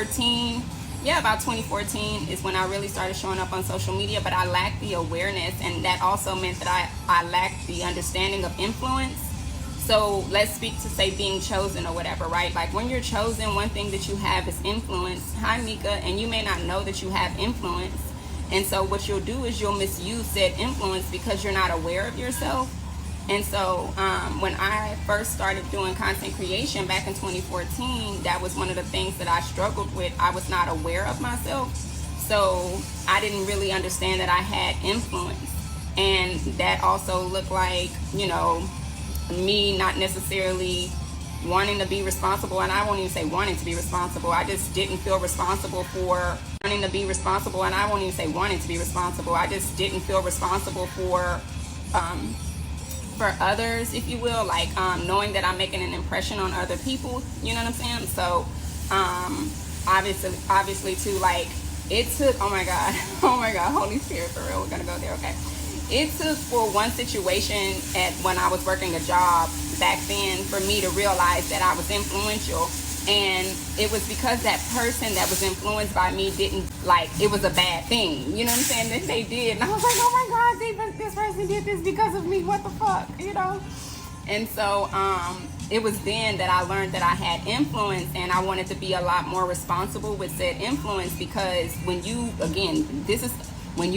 14, yeah, about 2014 is when I really started showing up on social media, but I lacked the awareness, and that also meant that I lacked the understanding of influence. So let's speak to, say, being chosen or whatever, right? Like when you're chosen, one thing that you have is influence. Hi, Mika. And you may not know that you have influence. And so what you'll do is you'll misuse said influence because you're not aware of yourself. And so when I first started doing content creation back in 2014, that was one of the things that I struggled with. I was not aware of myself. So I didn't really understand that I had influence. And that also looked like, me not necessarily wanting to be responsible, and I won't even say wanting to be responsible. I just didn't feel responsible for wanting to be responsible, and I won't even say wanting to be responsible. I just didn't feel responsible for others, if you will, like knowing that I'm making an impression on other people. You know what I'm saying? So obviously too, like it took. Oh my God, Holy Spirit, for real. We're gonna go there, okay? It took for one situation when I was working a job back then for me to realize that I was influential. And it was because that person that was influenced by me didn't, like, it was a bad thing. You know what I'm saying? That they did. And I was like, oh my God, this person did this because of me. What the fuck? And so it was then that I learned that I had influence, and I wanted to be a lot more responsible with said influence, because when you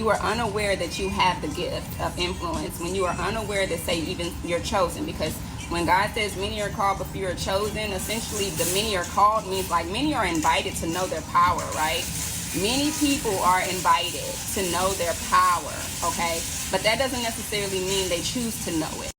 are unaware that you have the gift of influence, when you are unaware that, say, even you're chosen, because when God says many are called but few are chosen, essentially the many are called means like many are invited to know their power, right? Many people are invited to know their power, okay? But that doesn't necessarily mean they choose to know it.